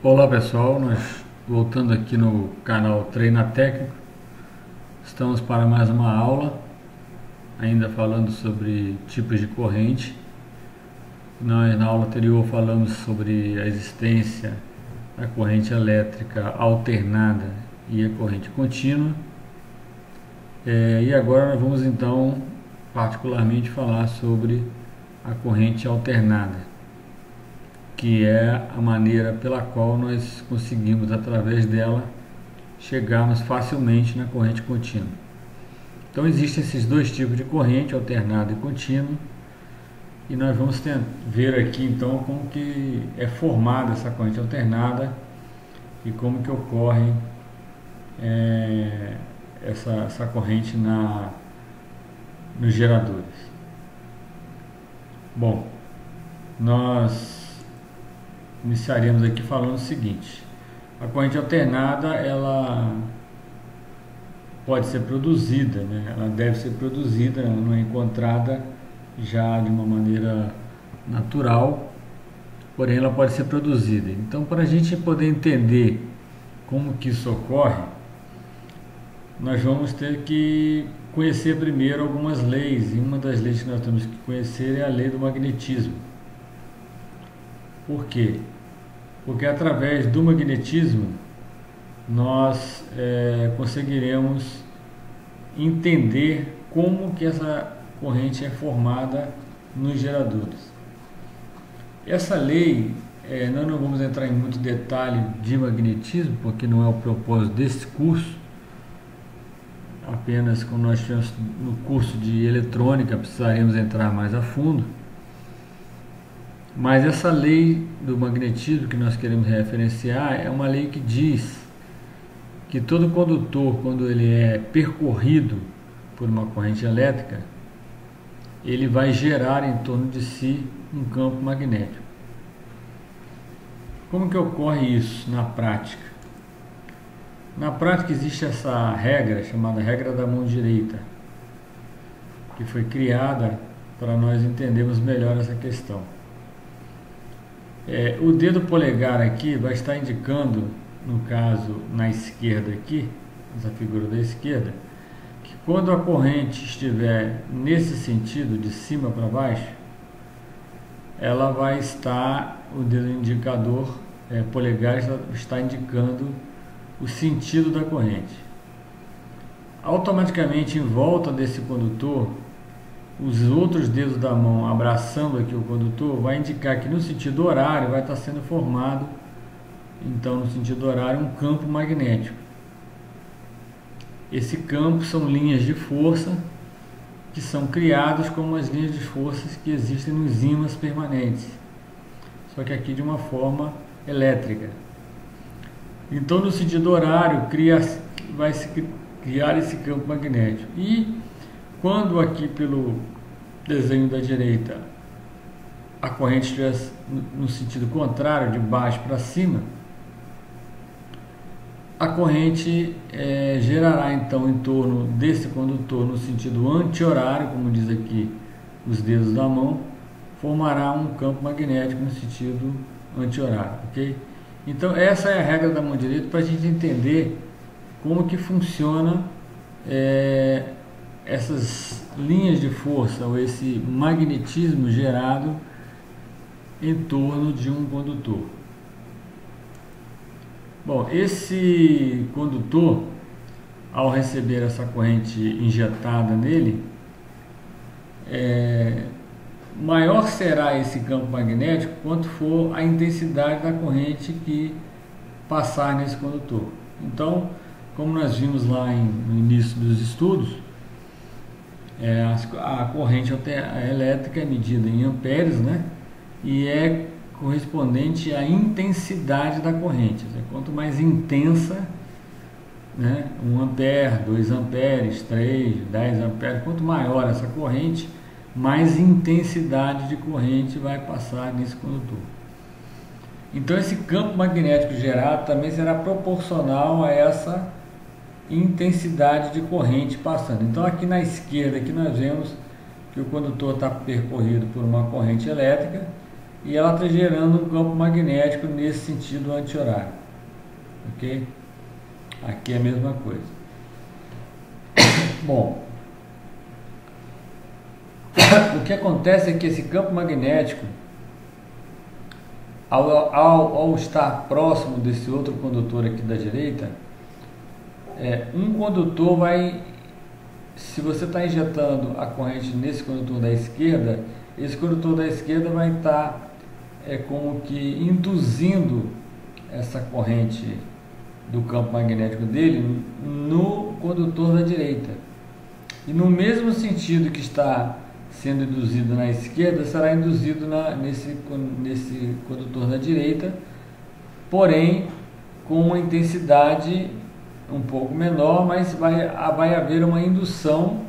Olá pessoal, nós voltando aqui no canal Treina Técnico, estamos para mais uma aula, ainda falando sobre tipos de corrente. Nós na aula anterior falamos sobre a existência da corrente elétrica alternada e a corrente contínua. E agora nós vamos então particularmente falar sobre a corrente alternada, que é a maneira pela qual nós conseguimos, através dela, chegarmos facilmente na corrente contínua. Então existem esses dois tipos de corrente, alternada e contínua, e nós vamos ver aqui então como que é formada essa corrente alternada e como que ocorre essa corrente nos geradores. Bom, nós iniciaremos aqui falando o seguinte: a corrente alternada ela pode ser produzida, né? Ela deve ser produzida, ela não é encontrada já de uma maneira natural, porém ela pode ser produzida. Então, para a gente poder entender como que isso ocorre, nós vamos ter que conhecer primeiro algumas leis, e uma das leis que nós temos que conhecer é a lei do magnetismo. Por quê? Porque através do magnetismo nós conseguiremos entender como que essa corrente é formada nos geradores. Essa lei, nós não vamos entrar em muito detalhe de magnetismo, porque não é o propósito desse curso. Apenas como nós tivemos no curso de eletrônica, precisaremos entrar mais a fundo. Mas essa lei do magnetismo que nós queremos referenciar é uma lei que diz que todo condutor, quando ele é percorrido por uma corrente elétrica, ele vai gerar em torno de si um campo magnético. Como que ocorre isso na prática? Na prática existe essa regra chamada regra da mão direita, que foi criada para nós entendermos melhor essa questão. O dedo polegar aqui vai estar indicando, no caso na esquerda aqui, essa figura da esquerda, que quando a corrente estiver nesse sentido, de cima para baixo, ela vai estar, o dedo indicador polegar está indicando o sentido da corrente. Automaticamente em volta desse condutor, os outros dedos da mão abraçando aqui o condutor vai indicar que no sentido horário vai estar sendo formado, então no sentido horário, um campo magnético. Esse campo são linhas de força que são criadas como as linhas de forças que existem nos ímãs permanentes, só que aqui de uma forma elétrica. Então no sentido horário vai se criar esse campo magnético, e quando aqui pelo desenho da direita a corrente estiver no sentido contrário, de baixo para cima, a corrente gerará então em torno desse condutor no sentido anti-horário, como diz aqui os dedos da mão, formará um campo magnético no sentido anti-horário, ok? Então essa é a regra da mão direita para a gente entender como que funciona essas linhas de força, ou esse magnetismo gerado em torno de um condutor. Bom, esse condutor, ao receber essa corrente injetada nele, maior será esse campo magnético quanto for a intensidade da corrente que passar nesse condutor. Então, como nós vimos lá no início dos estudos, a corrente elétrica é medida em amperes, né? E é correspondente à intensidade da corrente. Quanto mais intensa, né? 1 ampere, 2 amperes, 3, 10 amperes, quanto maior essa corrente, mais intensidade de corrente vai passar nesse condutor. Então esse campo magnético gerado também será proporcional a essa intensidade de corrente passando. Então aqui na esquerda aqui nós vemos que o condutor está percorrido por uma corrente elétrica e ela está gerando um campo magnético nesse sentido anti-horário, ok? Aqui é a mesma coisa. Bom, o que acontece é que esse campo magnético, ao estar próximo desse outro condutor aqui da direita, um condutor vai, se você está injetando a corrente nesse condutor da esquerda, esse condutor da esquerda vai estar como que induzindo essa corrente do campo magnético dele no condutor da direita. E no mesmo sentido que está sendo induzido na esquerda, será induzido nesse condutor da direita, porém com uma intensidade um pouco menor, mas vai haver uma indução,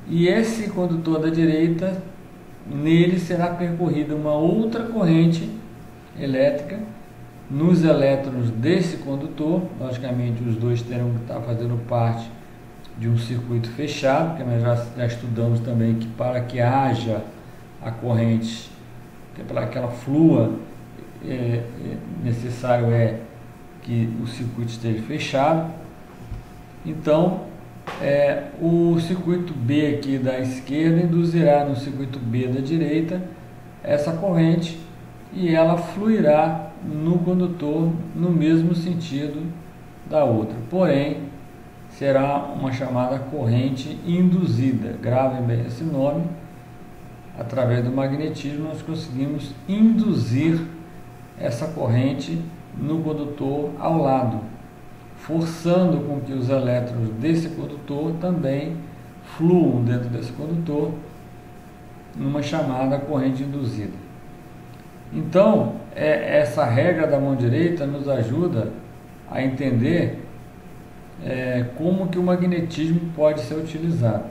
e esse condutor da direita, nele será percorrida uma outra corrente elétrica nos elétrons desse condutor. Logicamente os dois terão que estar fazendo parte de um circuito fechado, porque nós já estudamos também que para que haja a corrente, para que ela flua, necessário que o circuito esteja fechado. Então o circuito B aqui da esquerda induzirá no circuito B da direita essa corrente, e ela fluirá no condutor no mesmo sentido da outra, porém será uma chamada corrente induzida. Gravem bem esse nome. Através do magnetismo nós conseguimos induzir essa corrente no condutor ao lado, forçando com que os elétrons desse condutor também fluam dentro desse condutor, numa chamada corrente induzida. Então, essa regra da mão direita nos ajuda a entender como que o magnetismo pode ser utilizado.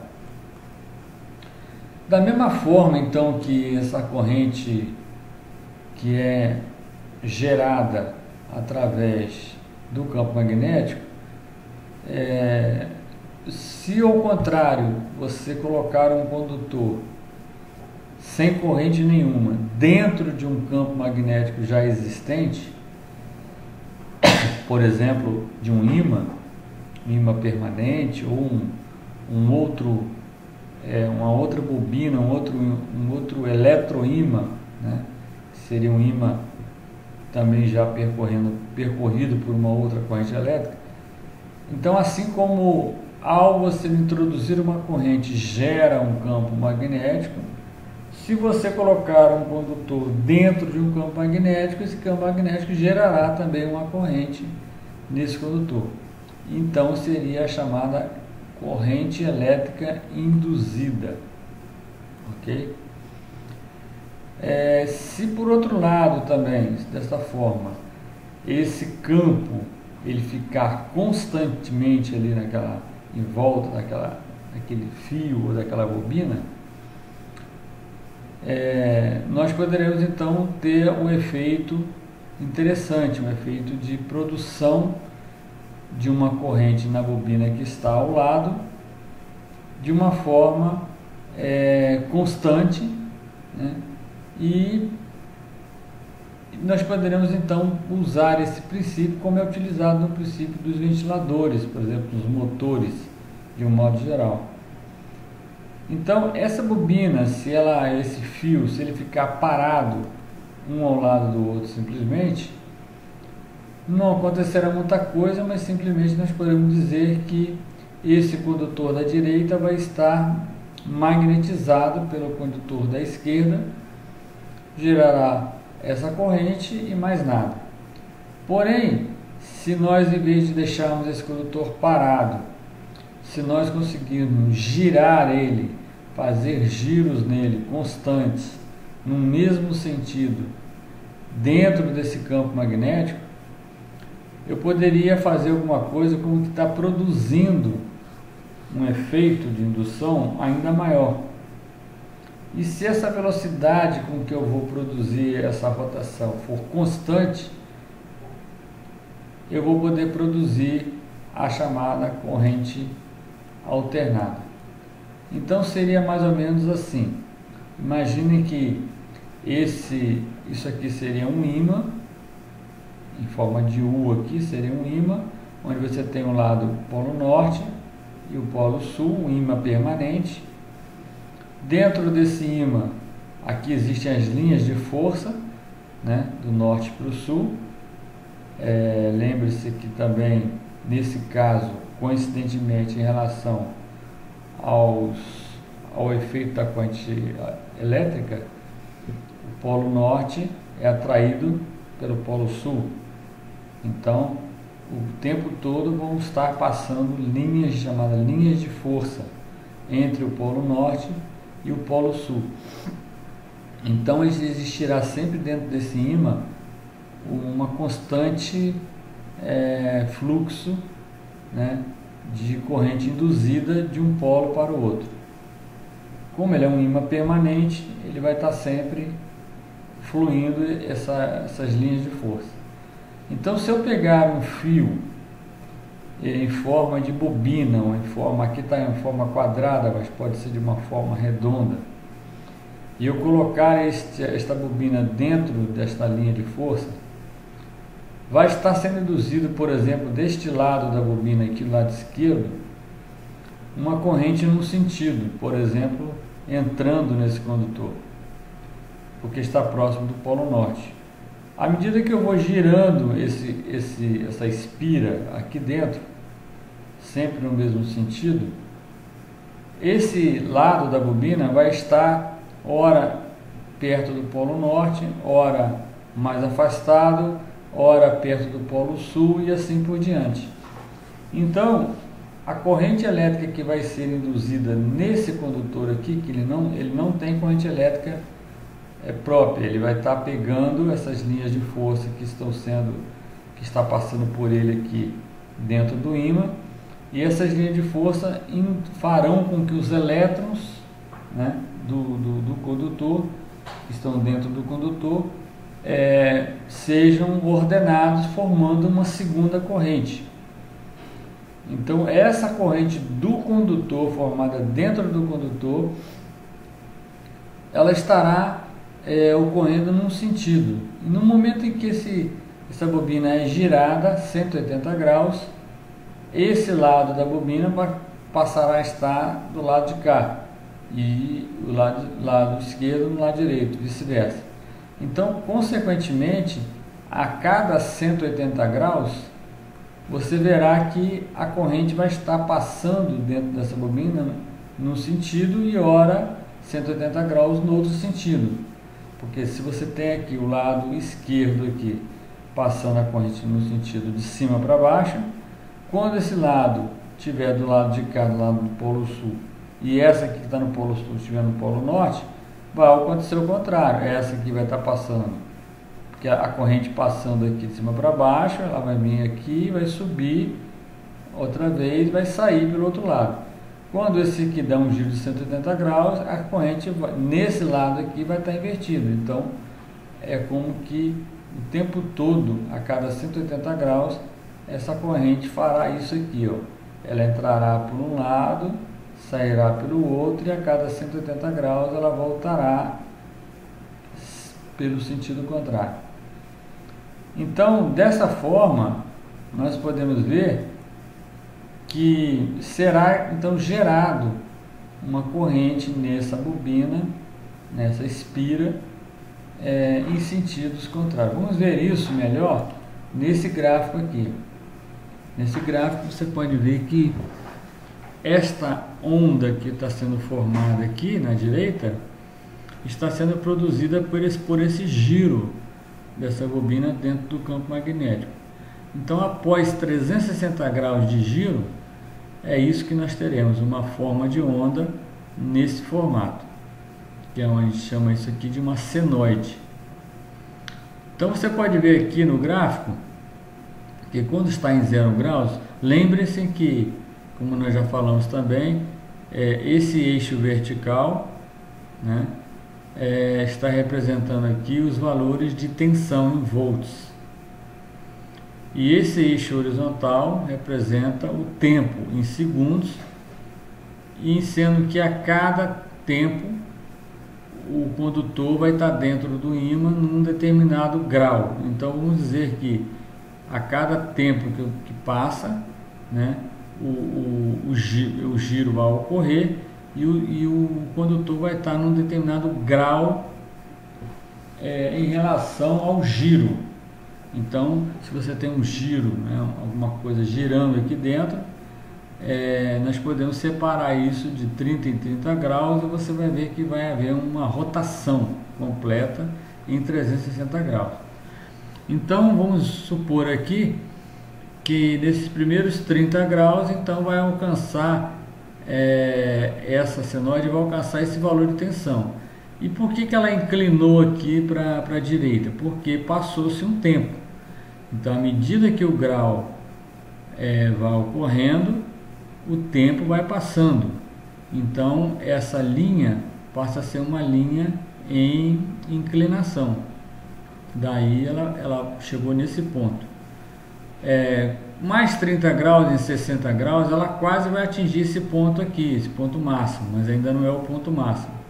Da mesma forma, então, que essa corrente que é gerada através do campo magnético, se ao contrário você colocar um condutor sem corrente nenhuma dentro de um campo magnético já existente, por exemplo, de um ímã permanente, ou uma outra bobina, um outro eletroímã, né? Seria um ímã também já percorrido por uma outra corrente elétrica. Então, assim como ao você introduzir uma corrente gera um campo magnético, se você colocar um condutor dentro de um campo magnético, esse campo magnético gerará também uma corrente nesse condutor. Então seria a chamada corrente elétrica induzida, ok? Se por outro lado também, dessa forma, esse campo ele ficar constantemente ali em volta daquele fio ou daquela bobina, nós poderemos então ter um efeito interessante, um efeito de produção de uma corrente na bobina que está ao lado, de uma forma constante, né? E nós poderemos então usar esse princípio como é utilizado no princípio dos ventiladores, por exemplo, nos motores, de um modo geral. Então, essa bobina, esse fio, se ele ficar parado um ao lado do outro simplesmente, não acontecerá muita coisa, mas simplesmente nós podemos dizer que esse condutor da direita vai estar magnetizado pelo condutor da esquerda, gerará essa corrente e mais nada. Porém, se nós, em vez de deixarmos esse condutor parado, se nós conseguirmos girar ele, fazer giros nele constantes, no mesmo sentido, dentro desse campo magnético, eu poderia fazer alguma coisa como que está produzindo um efeito de indução ainda maior. E se essa velocidade com que eu vou produzir essa rotação for constante, eu vou poder produzir a chamada corrente alternada. Então seria mais ou menos assim. Imagine que Isso aqui seria um ímã, em forma de U aqui, seria um ímã, onde você tem um lado o polo norte e o polo sul, um ímã permanente. Dentro desse ímã, aqui existem as linhas de força, né, do norte para o sul. Lembre-se que também, nesse caso, coincidentemente em relação ao efeito da corrente elétrica, o polo norte é atraído pelo polo sul. Então, o tempo todo vão estar passando linhas chamadas linhas de força entre o polo norte e o polo sul. Então, existirá sempre dentro desse ímã uma constante fluxo, né, de corrente induzida de um polo para o outro. Como ele é um ímã permanente, ele vai estar sempre fluindo essas linhas de força. Então, se eu pegar um fio em forma de bobina, ou aqui está em forma quadrada, mas pode ser de uma forma redonda, e eu colocar esta bobina dentro desta linha de força, vai estar sendo induzido, por exemplo, deste lado da bobina, aqui do lado esquerdo, uma corrente num sentido, por exemplo, entrando nesse condutor, porque está próximo do polo norte. À medida que eu vou girando essa espira aqui dentro, sempre no mesmo sentido, esse lado da bobina vai estar ora perto do polo norte, ora mais afastado, ora perto do polo sul e assim por diante. Então, a corrente elétrica que vai ser induzida nesse condutor aqui, que ele não tem corrente elétrica própria, ele vai estar pegando essas linhas de força que está passando por ele aqui dentro do ímã, e essas linhas de força farão com que os elétrons, né, do condutor, que estão dentro do condutor, sejam ordenados, formando uma segunda corrente. Então, essa corrente do condutor, formada dentro do condutor, ela estará ocorrendo num sentido. E no momento em que essa bobina é girada 180 graus, esse lado da bobina passará a estar do lado de cá, e o lado esquerdo no lado direito, vice-versa. Então, consequentemente, a cada 180 graus, você verá que a corrente vai estar passando dentro dessa bobina num sentido e ora 180 graus no outro sentido. Porque se você tem aqui o lado esquerdo aqui passando a corrente no sentido de cima para baixo, quando esse lado estiver do lado de cá, do lado do polo sul, e essa aqui que está no polo sul estiver no polo norte, vai acontecer o contrário. Essa aqui vai estar passando, porque a corrente passando aqui de cima para baixo, ela vai vir aqui, vai subir outra vez, vai sair pelo outro lado. Quando esse aqui dá um giro de 180 graus, a corrente nesse lado aqui vai estar invertida. Então, é como que o tempo todo, a cada 180 graus, essa corrente fará isso aqui, ó. Ela entrará por um lado, sairá pelo outro, e a cada 180 graus ela voltará pelo sentido contrário. Então, dessa forma, nós podemos ver que será então gerado uma corrente nessa bobina, nessa espira, em sentidos contrários. Vamos ver isso melhor nesse gráfico aqui. Nesse gráfico você pode ver que esta onda que está sendo formada aqui na direita está sendo produzida por esse giro dessa bobina dentro do campo magnético. Então, após 360 graus de giro, é isso que nós teremos, uma forma de onda nesse formato, que é onde a gente chama isso aqui de uma senoide. Então, você pode ver aqui no gráfico que quando está em 0 graus, lembre-se que, como nós já falamos também, esse eixo vertical, né, está representando aqui os valores de tensão em volts. E esse eixo horizontal representa o tempo em segundos, e sendo que a cada tempo o condutor vai estar dentro do ímã num determinado grau. Então vamos dizer que a cada tempo que passa, né, o giro vai ocorrer e o condutor vai estar num determinado grau em relação ao giro. Então, se você tem um giro, né, alguma coisa girando aqui dentro, nós podemos separar isso de 30 em 30 graus e você vai ver que vai haver uma rotação completa em 360 graus. Então, vamos supor aqui que nesses primeiros 30 graus, então vai alcançar, essa senoide vai alcançar esse valor de tensão. E por que ela inclinou aqui para a direita? Porque passou-se um tempo. Então, à medida que o grau vai ocorrendo, o tempo vai passando. Então, essa linha passa a ser uma linha em inclinação. Daí ela chegou nesse ponto. Mais 30 graus em 60 graus, ela quase vai atingir esse ponto aqui, esse ponto máximo, mas ainda não é o ponto máximo.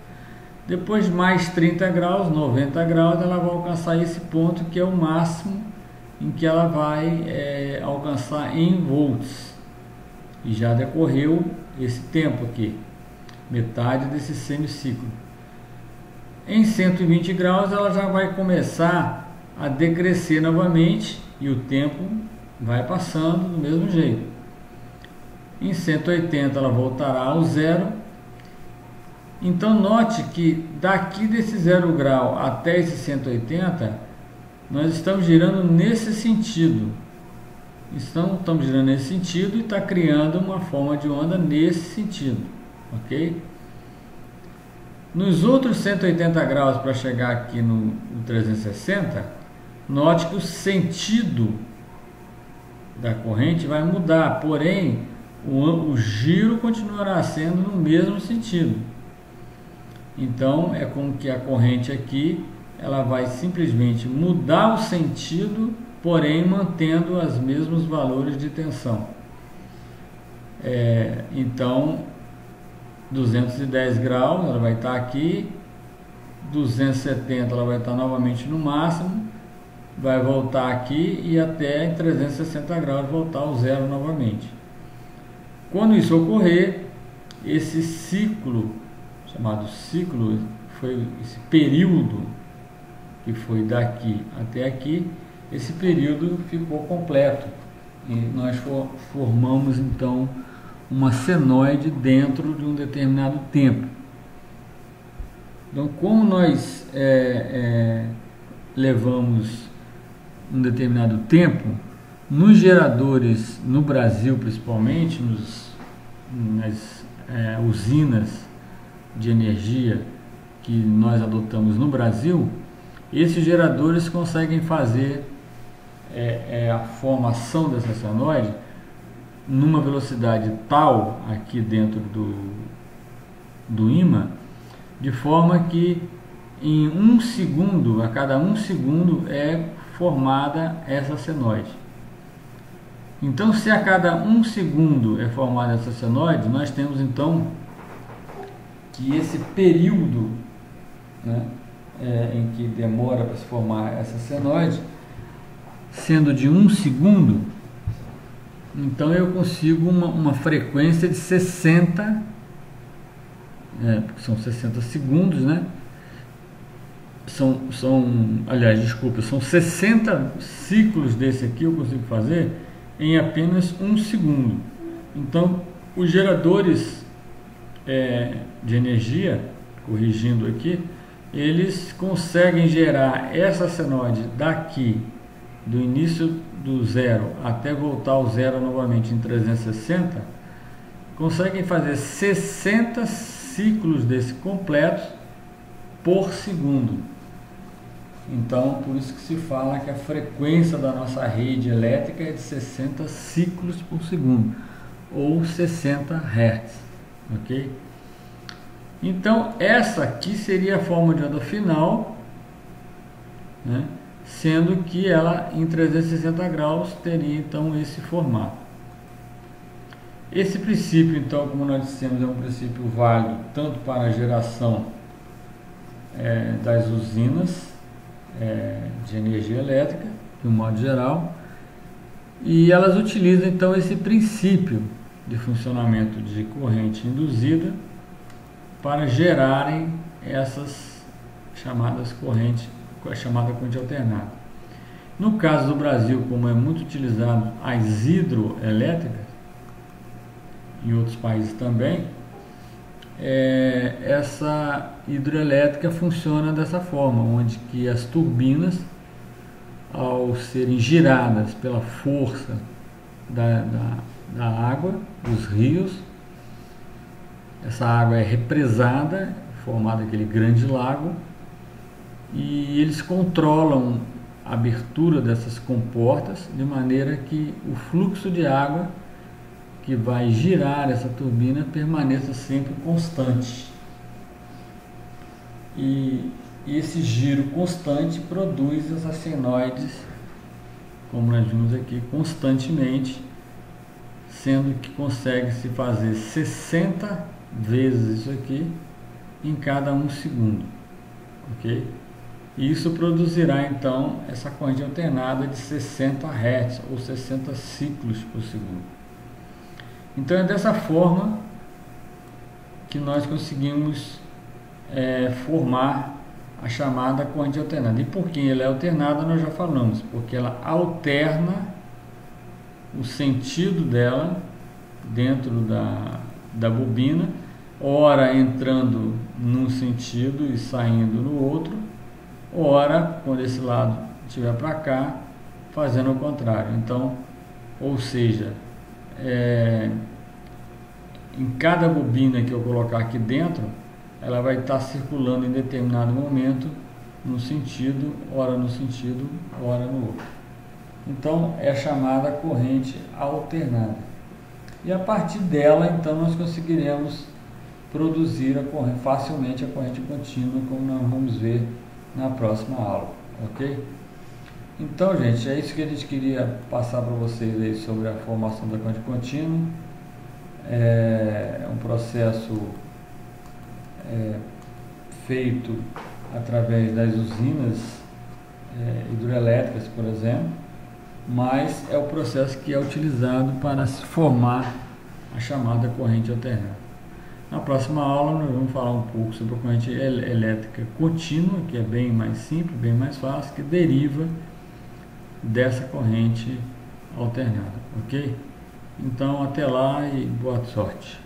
Depois mais 30 graus, 90 graus, ela vai alcançar esse ponto que é o máximo em que ela vai alcançar em volts. E já decorreu esse tempo aqui, metade desse semiciclo. Em 120 graus ela já vai começar a decrescer novamente e o tempo vai passando do mesmo jeito. Em 180 ela voltará ao zero. Então note que daqui desse 0 grau até esse 180, nós estamos girando nesse sentido. Estamos girando nesse sentido e está criando uma forma de onda nesse sentido, ok? Nos outros 180 graus para chegar aqui no 360, note que o sentido da corrente vai mudar, porém o giro continuará sendo no mesmo sentido. Então é como que a corrente aqui ela vai simplesmente mudar o sentido, porém mantendo os mesmos valores de tensão. Então 210 graus ela vai estar aqui, 270 ela vai estar novamente no máximo, vai voltar aqui e até 360 graus voltar ao zero novamente. Quando isso ocorrer, esse ciclo, chamado ciclo, foi esse período que foi daqui até aqui, esse período ficou completo e nós formamos então uma senoide dentro de um determinado tempo. Então, como nós levamos um determinado tempo, nos geradores no Brasil principalmente, nas usinas de energia que nós adotamos no Brasil, esses geradores conseguem fazer a formação dessa senoide numa velocidade tal aqui dentro do ímã, de forma que em 1 segundo, a cada 1 segundo é formada essa senoide. Então, se a cada 1 segundo é formada essa senoide, nós temos então que esse período, né, em que demora para se formar essa senoide, sendo de 1 segundo, então eu consigo uma frequência de 60, porque são 60 segundos, né? Aliás, desculpa, são 60 ciclos desse aqui eu consigo fazer em apenas 1 segundo. Então, os geradores de energia, corrigindo aqui, eles conseguem gerar essa senoide daqui, do início do zero até voltar ao zero novamente em 360, conseguem fazer 60 ciclos desse completos por segundo. Então, por isso que se fala que a frequência da nossa rede elétrica é de 60 ciclos por segundo, ou 60 Hz, ok? Então, essa aqui seria a forma de onda final, né? Sendo que ela em 360 graus teria então esse formato. Esse princípio, então, como nós dissemos, é um princípio válido tanto para a geração das usinas de energia elétrica, de um modo geral, e elas utilizam então esse princípio de funcionamento de corrente induzida para gerarem essas chamadas corrente alternada. No caso do Brasil, como é muito utilizado as hidroelétricas, em outros países também, essa hidroelétrica funciona dessa forma, onde que as turbinas, ao serem giradas pela força da água, dos rios, essa água é represada, formada aquele grande lago, e eles controlam a abertura dessas comportas de maneira que o fluxo de água que vai girar essa turbina permaneça sempre constante. E esse giro constante produz essas senoides, como nós vimos aqui, constantemente, sendo que consegue-se fazer 60 vezes isso aqui em cada 1 segundo, ok? E isso produzirá então essa corrente alternada de 60 Hz ou 60 ciclos por segundo. Então é dessa forma que nós conseguimos formar a chamada corrente alternada. E por que ela é alternada nós já falamos, porque ela alterna o sentido dela dentro da bobina, ora entrando num sentido e saindo no outro, ora, quando esse lado estiver para cá, fazendo o contrário. Então, ou seja, em cada bobina que eu colocar aqui dentro, ela vai estar circulando em determinado momento no sentido, ora no sentido, ora no outro. Então, é chamada corrente alternada. E a partir dela, então, nós conseguiremos produzir facilmente a corrente contínua, como nós vamos ver na próxima aula, ok? Então, gente, é isso que a gente queria passar para vocês aí sobre a formação da corrente contínua. É um processo feito através das usinas hidroelétricas, por exemplo, mas é o processo que é utilizado para se formar a chamada corrente alternada. Na próxima aula nós vamos falar um pouco sobre a corrente elétrica contínua, que é bem mais simples, bem mais fácil, que deriva dessa corrente alternada, ok? Então até lá e boa sorte.